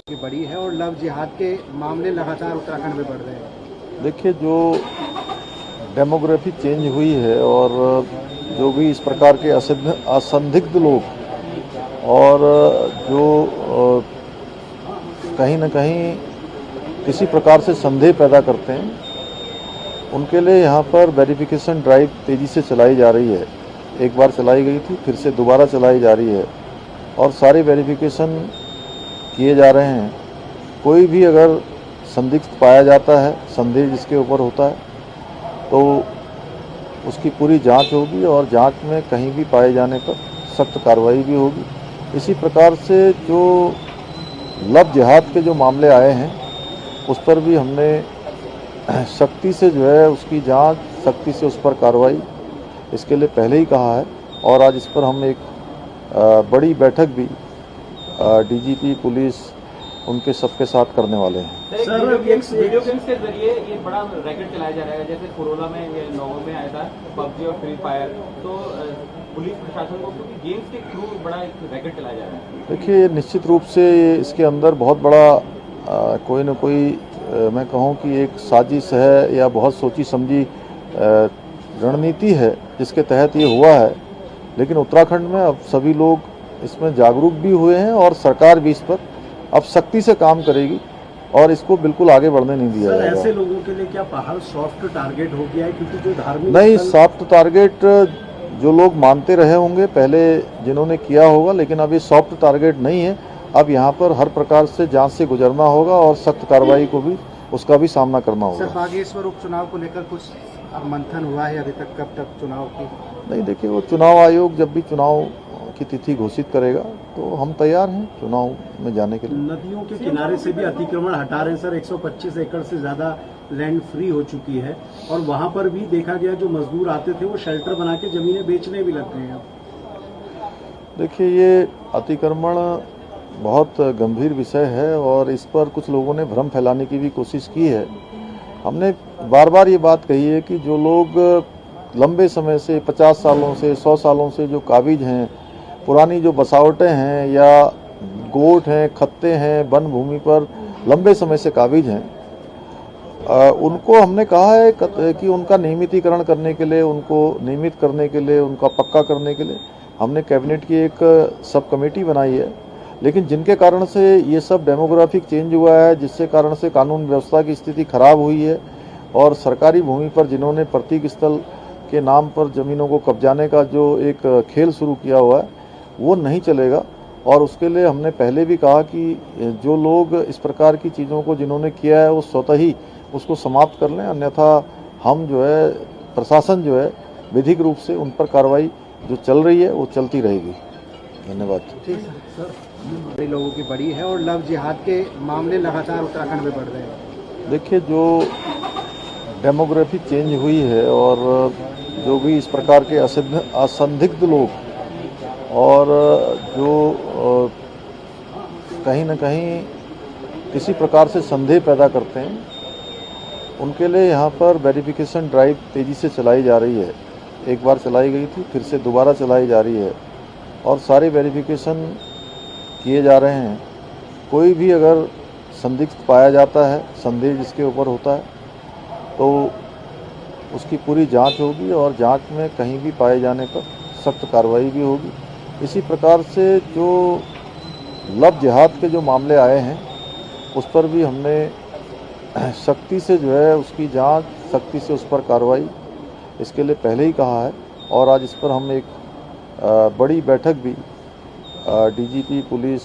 की बड़ी है और लव जिहाद के मामले लगातार उत्तराखंड में बढ़ रहे हैं। देखिए, जो डेमोग्राफी चेंज हुई है और जो भी इस प्रकार के असंदिग्ध लोग और जो कहीं न कहीं किसी प्रकार से संदेह पैदा करते हैं, उनके लिए यहाँ पर वेरिफिकेशन ड्राइव तेज़ी से चलाई जा रही है। एक बार चलाई गई थी, फिर से दोबारा चलाई जा रही है और सारे वेरिफिकेशन किए जा रहे हैं। कोई भी अगर संदिग्ध पाया जाता है, संदेह जिसके ऊपर होता है, तो उसकी पूरी जांच होगी और जांच में कहीं भी पाए जाने पर सख्त कार्रवाई भी होगी। इसी प्रकार से जो लव जिहाद के जो मामले आए हैं, उस पर भी हमने सख्ती से जो है उसकी जांच, सख्ती से उस पर कार्रवाई इसके लिए पहले ही कहा है और आज इस पर हम एक बड़ी बैठक भी डीजीपी पुलिस उनके सबके साथ करने वाले हैं। सर, वीडियो गेम्स के जरिए ये बड़ा रैकेट चलाया जा रहा है, जैसे कोरोना में या नोवो में आया था पबजी और फ्री फायर, तो पुलिस प्रशासन को क्योंकि गेम्स के थ्रू बड़ा एक रैकेट चलाया जा रहा है। देखिए, निश्चित रूप से इसके अंदर बहुत बड़ा कोई न कोई मैं कहूँ कि एक साजिश है या बहुत सोची समझी रणनीति है जिसके तहत ये हुआ है। लेकिन उत्तराखंड में अब सभी लोग इसमें जागरूक भी हुए हैं और सरकार भी इस पर अब सख्ती से काम करेगी और इसको बिल्कुल आगे बढ़ने नहीं दिया जाएगा। ऐसे लोगों के लिए क्या पहाड़ सॉफ्ट टारगेट हो गया है, क्योंकि जो धार्मिक नहीं, सॉफ्ट टारगेट जो लोग मानते रहे होंगे पहले जिन्होंने किया होगा, लेकिन अब ये सॉफ्ट टारगेट नहीं है। अब यहाँ पर हर प्रकार से जांच से गुजरना होगा और सख्त कार्रवाई को भी उसका भी सामना करना होगा। सर, बागेश्वर उपचुनाव को लेकर कुछ मंथन हुआ है अभी तक? कब तक चुनाव की? नहीं, देखिए, वो चुनाव आयोग जब भी चुनाव की तिथि घोषित करेगा तो हम तैयार हैं चुनाव में जाने के लिए। नदियों के किनारे से भी अतिक्रमण हटा रहे हैं सर। 125 एकड़ से ज्यादा लैंड फ्री हो चुकी है और वहां पर भी देखा गया जो मजदूर आते थे वो शेल्टर बना के जमीनें बेचने भी लग गए हैं। देखिए, ये अतिक्रमण बहुत गंभीर विषय है और इस पर कुछ लोगों ने भ्रम फैलाने की भी कोशिश की है। हमने बार बार ये बात कही है कि जो लोग लंबे समय से 50 सालों से 100 सालों से जो काबिज हैं, पुरानी जो बसावटें हैं या गोठ हैं, खत्ते हैं, वन भूमि पर लंबे समय से काबिज हैं, उनको हमने कहा है कि उनका नियमितीकरण करने के लिए, उनको नियमित करने के लिए, उनका पक्का करने के लिए हमने कैबिनेट की एक सब कमेटी बनाई है। लेकिन जिनके कारण से ये सब डेमोग्राफिक चेंज हुआ है, जिससे कारण से कानून व्यवस्था की स्थिति खराब हुई है और सरकारी भूमि पर जिन्होंने प्रतीक स्थल के नाम पर ज़मीनों को कब्जाने का जो एक खेल शुरू किया हुआ है, वो नहीं चलेगा। और उसके लिए हमने पहले भी कहा कि जो लोग इस प्रकार की चीज़ों को जिन्होंने किया है वो स्वतः ही उसको समाप्त कर लें, अन्यथा हम जो है प्रशासन जो है विधिक रूप से उन पर कार्रवाई जो चल रही है वो चलती रहेगी। धन्यवाद। ठीक है सर, बड़ी लोगों की बड़ी है और लव जिहाद के मामले लगातार उत्तराखंड में बढ़ रहे हैं। देखिए, जो डेमोग्राफी चेंज हुई है और जो भी इस प्रकार के असंदिग्ध लोग और जो कहीं न कहीं किसी प्रकार से संदेह पैदा करते हैं, उनके लिए यहाँ पर वेरिफिकेशन ड्राइव तेज़ी से चलाई जा रही है। एक बार चलाई गई थी, फिर से दोबारा चलाई जा रही है और सारे वेरिफिकेशन किए जा रहे हैं। कोई भी अगर संदिग्ध पाया जाता है, संदेह जिसके ऊपर होता है, तो उसकी पूरी जांच होगी और जांच में कहीं भी पाए जाने पर सख्त कार्रवाई भी होगी। इसी प्रकार से जो लव जिहाद के जो मामले आए हैं, उस पर भी हमने सख्ती से जो है उसकी जांच, सख्ती से उस पर कार्रवाई इसके लिए पहले ही कहा है और आज इस पर हम एक बड़ी बैठक भी डीजीपी पुलिस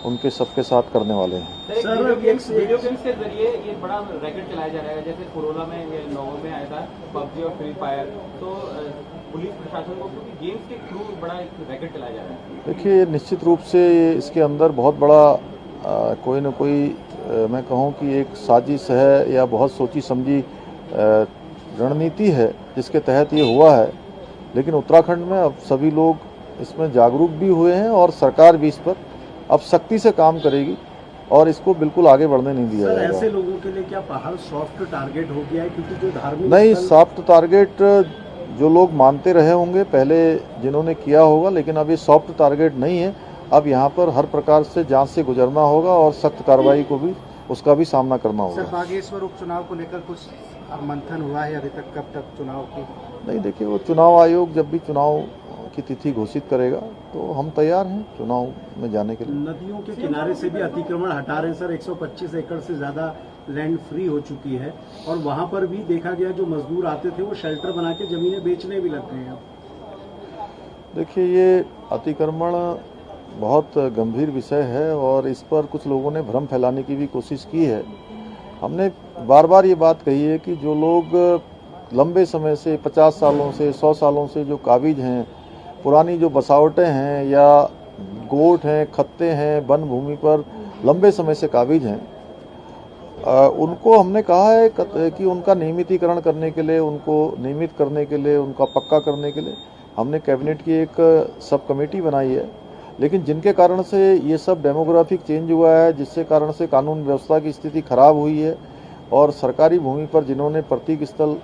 उनके सबके साथ करने वाले हैं। सर, वीडियो गेम्स के जरिए ये बड़ा रैकेट चलाया जा रहा है, जैसे कोरोना में या नोवो में आया था पबजी और फ्री फायर, तो पुलिस प्रशासन को क्योंकि गेम्स के थ्रू बड़ा एक रैकेट चलाया जा रहा है। देखिए, निश्चित रूप से इसके अंदर बहुत बड़ा कोई न कोई मैं कहूँ कि एक साजिश है या बहुत सोची समझी रणनीति है जिसके तहत ये हुआ है। लेकिन उत्तराखंड में अब सभी लोग इसमें जागरूक भी हुए हैं और सरकार भी इस पर अब सख्ती से काम करेगी और इसको बिल्कुल आगे बढ़ने नहीं दिया जाएगा। ऐसे लोगों के लिए क्या पहाड़ सॉफ्ट टारगेट हो गया है, क्योंकि जो धार्मिक नहीं, सॉफ्ट टारगेट जो लोग मानते रहे होंगे पहले जिन्होंने किया होगा, लेकिन अब ये सॉफ्ट टारगेट नहीं है। अब यहाँ पर हर प्रकार से जांच से गुजरना होगा और सख्त कार्रवाई को भी उसका भी सामना करना होगा। सर, बागेश्वर उपचुनाव को लेकर कुछ मंथन हुआ है अभी तक? कब तक चुनाव की? नहीं, देखिए, वो चुनाव आयोग जब भी चुनाव की तिथि घोषित करेगा तो हम तैयार हैं चुनाव में जाने के लिए। नदियों के किनारे से भी अतिक्रमण हटा रहे हैं सर। 125 एकड़ से ज्यादा लैंड फ्री हो चुकी है और वहां पर भी देखा गया जो मजदूर आते थे वो शेल्टर बना के जमीनें बेचने भी लग गए हैं। देखिए, ये अतिक्रमण बहुत गंभीर विषय है और इस पर कुछ लोगों ने भ्रम फैलाने की भी कोशिश की है। हमने बार बार ये बात कही है कि जो लोग लंबे समय से 50 सालों से 100 सालों से जो काबिज हैं, पुरानी जो बसावटें हैं या गोठ हैं, खत्ते हैं, वन भूमि पर लंबे समय से काबिज हैं, उनको हमने कहा है कि उनका नियमितीकरण करने के लिए, उनको नियमित करने के लिए, उनका पक्का करने के लिए हमने कैबिनेट की एक सब कमेटी बनाई है। लेकिन जिनके कारण से ये सब डेमोग्राफिक चेंज हुआ है, जिससे कारण से कानून व्यवस्था की स्थिति खराब हुई है और सरकारी भूमि पर जिन्होंने प्रतीक स्थल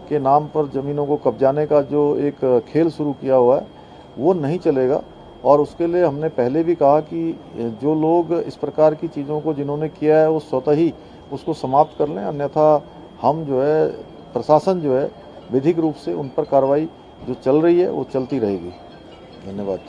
के नाम पर जमीनों को कब्जाने का जो एक खेल शुरू किया हुआ है वो नहीं चलेगा। और उसके लिए हमने पहले भी कहा कि जो लोग इस प्रकार की चीज़ों को जिन्होंने किया है वो स्वतः ही उसको समाप्त कर लें, अन्यथा हम जो है प्रशासन जो है विधिक रूप से उन पर कार्रवाई जो चल रही है वो चलती रहेगी। धन्यवाद।